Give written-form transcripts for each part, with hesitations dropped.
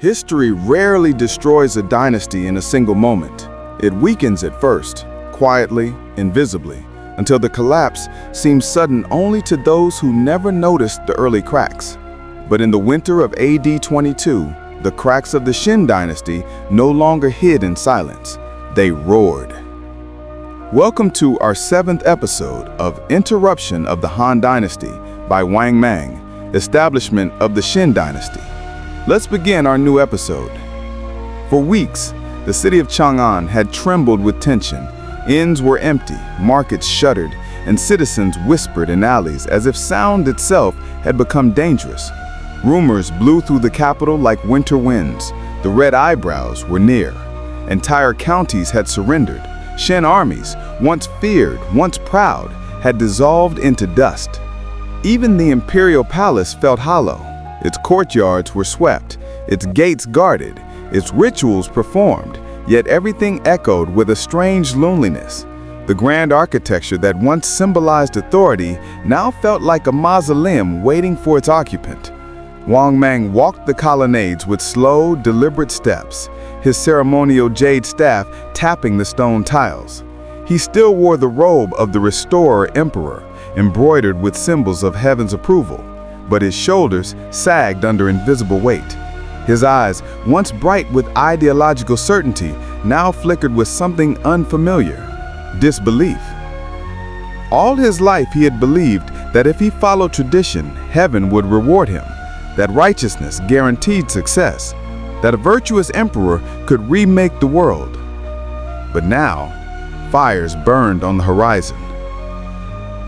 History rarely destroys a dynasty in a single moment. It weakens at first, quietly, invisibly, until the collapse seems sudden only to those who never noticed the early cracks. But in the winter of AD 22, the cracks of the Qin dynasty no longer hid in silence. They roared. Welcome to our 7th episode of Interruption of the Han Dynasty by Wang Mang, Establishment of the Qin Dynasty. Let's begin our new episode. For weeks, the city of Chang'an had trembled with tension. Inns were empty, markets shuttered, and citizens whispered in alleys as if sound itself had become dangerous. Rumors blew through the capital like winter winds. The red eyebrows were near. Entire counties had surrendered. Qin armies, once feared, once proud, had dissolved into dust. Even the imperial palace felt hollow. Its courtyards were swept, its gates guarded, its rituals performed, yet everything echoed with a strange loneliness. The grand architecture that once symbolized authority now felt like a mausoleum waiting for its occupant. Wang Mang walked the colonnades with slow, deliberate steps, his ceremonial jade staff tapping the stone tiles. He still wore the robe of the Restorer Emperor, embroidered with symbols of heaven's approval, but his shoulders sagged under invisible weight. His eyes, once bright with ideological certainty, now flickered with something unfamiliar: disbelief. All his life he had believed that if he followed tradition, heaven would reward him, that righteousness guaranteed success, that a virtuous emperor could remake the world. But now, fires burned on the horizon.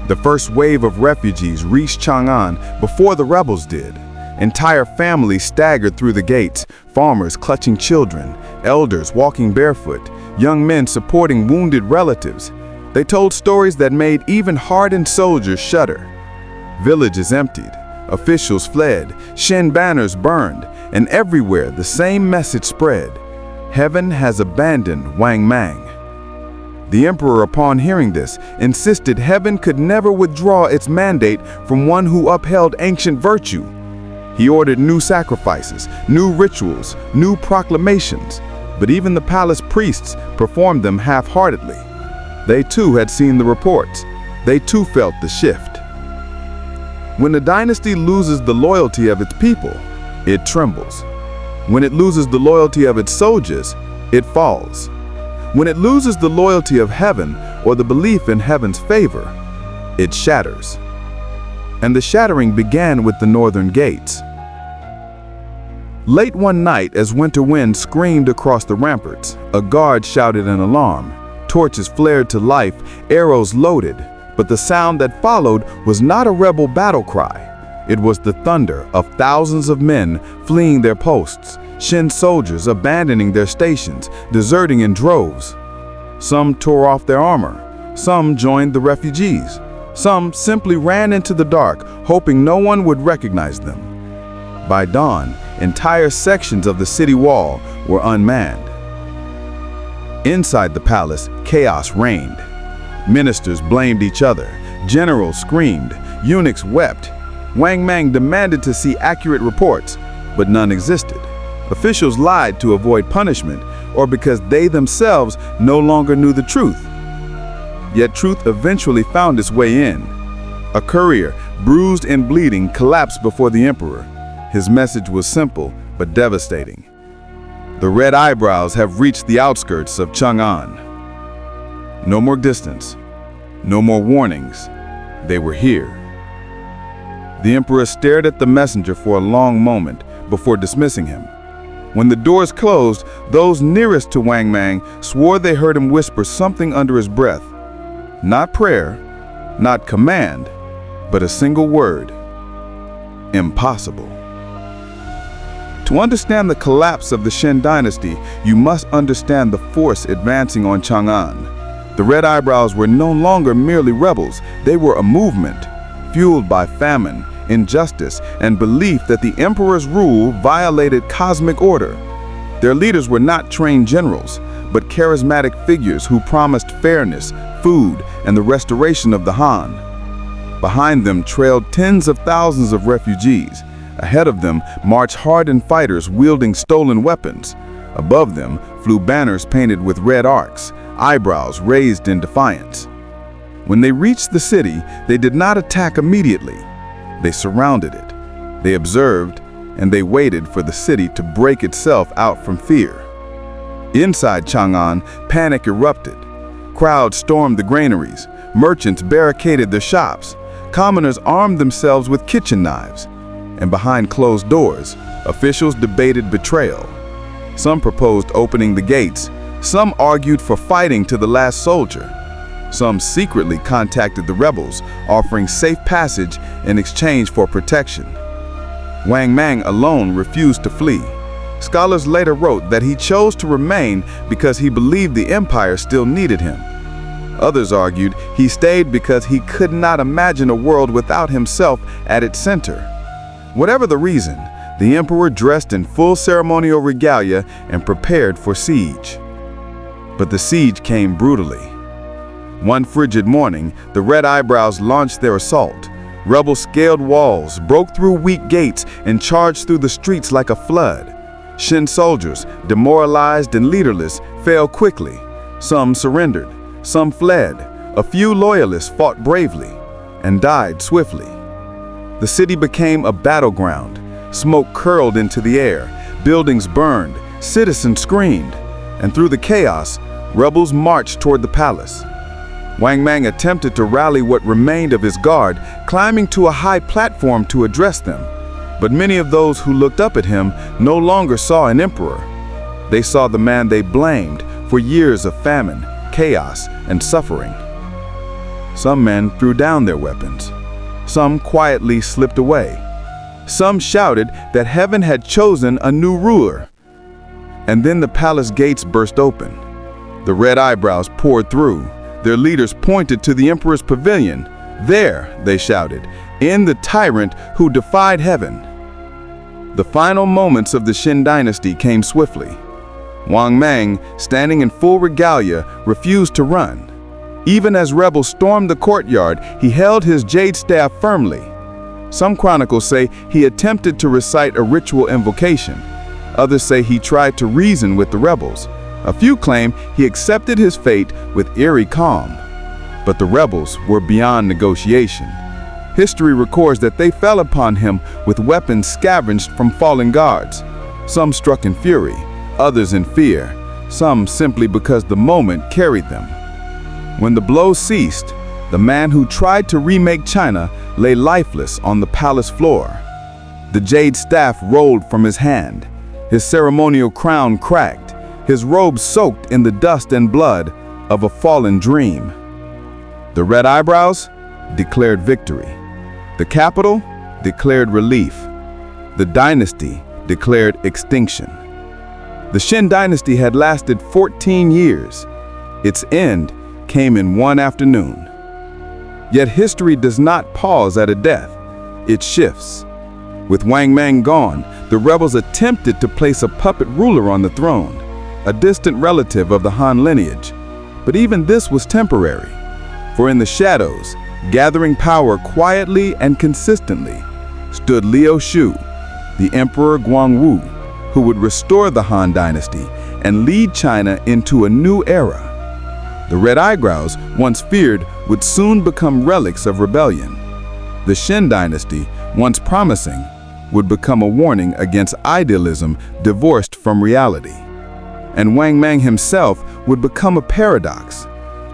The first wave of refugees reached Chang'an before the rebels did. Entire families staggered through the gates, farmers clutching children, elders walking barefoot, young men supporting wounded relatives. They told stories that made even hardened soldiers shudder. Villages emptied, officials fled, Qin banners burned, and everywhere the same message spread: heaven has abandoned Wang Mang. The emperor, upon hearing this, insisted heaven could never withdraw its mandate from one who upheld ancient virtue. He ordered new sacrifices, new rituals, new proclamations, but even the palace priests performed them half-heartedly. They too had seen the reports. They too felt the shift. When a dynasty loses the loyalty of its people, it trembles. When it loses the loyalty of its soldiers, it falls. When it loses the loyalty of heaven or the belief in heaven's favor, it shatters. And the shattering began with the northern gates. Late one night, as winter wind screamed across the ramparts, a guard shouted an alarm. Torches flared to life, arrows loaded, but the sound that followed was not a rebel battle cry. It was the thunder of thousands of men fleeing their posts, Qin soldiers abandoning their stations, deserting in droves. Some tore off their armor, some joined the refugees, some simply ran into the dark, hoping no one would recognize them. By dawn, entire sections of the city wall were unmanned. Inside the palace, chaos reigned. Ministers blamed each other, generals screamed, eunuchs wept. Wang Mang demanded to see accurate reports, but none existed. Officials lied to avoid punishment or because they themselves no longer knew the truth. Yet truth eventually found its way in. A courier, bruised and bleeding, collapsed before the emperor. His message was simple but devastating. The red eyebrows have reached the outskirts of Chang'an. No more distance, no more warnings. They were here. The emperor stared at the messenger for a long moment before dismissing him. When the doors closed, those nearest to Wang Mang swore they heard him whisper something under his breath. Not prayer, not command, but a single word: impossible. To understand the collapse of the Qin dynasty, you must understand the force advancing on Chang'an. The red eyebrows were no longer merely rebels. They were a movement, fueled by famine, injustice, and belief that the emperor's rule violated cosmic order. Their leaders were not trained generals, but charismatic figures who promised fairness, food, and the restoration of the Han. Behind them trailed tens of thousands of refugees, Ahead of them marched hardened fighters wielding stolen weapons. Above them flew banners painted with red arcs, eyebrows raised in defiance. When they reached the city, they did not attack immediately. They surrounded it. They observed, and they waited for the city to break itself out from fear. Inside Chang'an, panic erupted. Crowds stormed the granaries. Merchants barricaded their shops. Commoners armed themselves with kitchen knives. And behind closed doors, officials debated betrayal. Some proposed opening the gates. Some argued for fighting to the last soldier. Some secretly contacted the rebels, offering safe passage in exchange for protection. Wang Mang alone refused to flee. Scholars later wrote that he chose to remain because he believed the empire still needed him. Others argued he stayed because he could not imagine a world without himself at its center. Whatever the reason, the emperor dressed in full ceremonial regalia and prepared for siege. But the siege came brutally. One frigid morning, the Red Eyebrows launched their assault. Rebels scaled walls, broke through weak gates, and charged through the streets like a flood. Shin soldiers, demoralized and leaderless, fell quickly. Some surrendered, some fled. A few loyalists fought bravely and died swiftly. The city became a battleground. Smoke curled into the air, buildings burned, citizens screamed, and through the chaos, rebels marched toward the palace. Wang Mang attempted to rally what remained of his guard, climbing to a high platform to address them. But many of those who looked up at him no longer saw an emperor. They saw the man they blamed for years of famine, chaos, and suffering. Some men threw down their weapons. Some quietly slipped away. Some shouted that heaven had chosen a new ruler. And then the palace gates burst open. The Red Eyebrows poured through. Their leaders pointed to the emperor's pavilion. There, they shouted, end the tyrant who defied heaven. The final moments of the Qin dynasty came swiftly. Wang Mang, standing in full regalia, refused to run. Even as rebels stormed the courtyard, he held his jade staff firmly. Some chronicles say he attempted to recite a ritual invocation. Others say he tried to reason with the rebels. A few claim he accepted his fate with eerie calm. But the rebels were beyond negotiation. History records that they fell upon him with weapons scavenged from fallen guards. Some struck in fury, others in fear, some simply because the moment carried them. When the blows ceased, the man who tried to remake China lay lifeless on the palace floor. The jade staff rolled from his hand. His ceremonial crown cracked. His robe soaked in the dust and blood of a fallen dream. The Red Eyebrows declared victory. The capital declared relief. The dynasty declared extinction. The Qin dynasty had lasted 14 years. Its end came in one afternoon. Yet history does not pause at a death. It shifts. With Wang Mang gone, the rebels attempted to place a puppet ruler on the throne, a distant relative of the Han lineage. But even this was temporary. For in the shadows, gathering power quietly and consistently, stood Liu Xiu, the Emperor Guangwu, who would restore the Han Dynasty and lead China into a new era. The Red Eyebrows, once feared, would soon become relics of rebellion. The Qin Dynasty, once promising, would become a warning against idealism divorced from reality. And Wang Mang himself would become a paradox,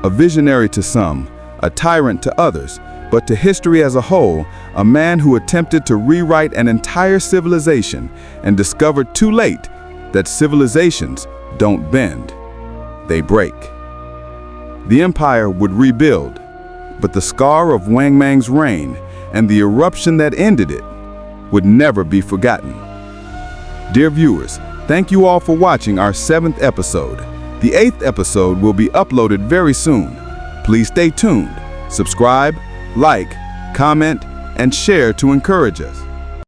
a visionary to some, a tyrant to others, but to history as a whole, a man who attempted to rewrite an entire civilization and discovered too late that civilizations don't bend, they break. The empire would rebuild, but the scar of Wang Mang's reign and the eruption that ended it would never be forgotten. Dear viewers, thank you all for watching our 7th episode. The 8th episode will be uploaded very soon. Please stay tuned, subscribe, like, comment, and share to encourage us.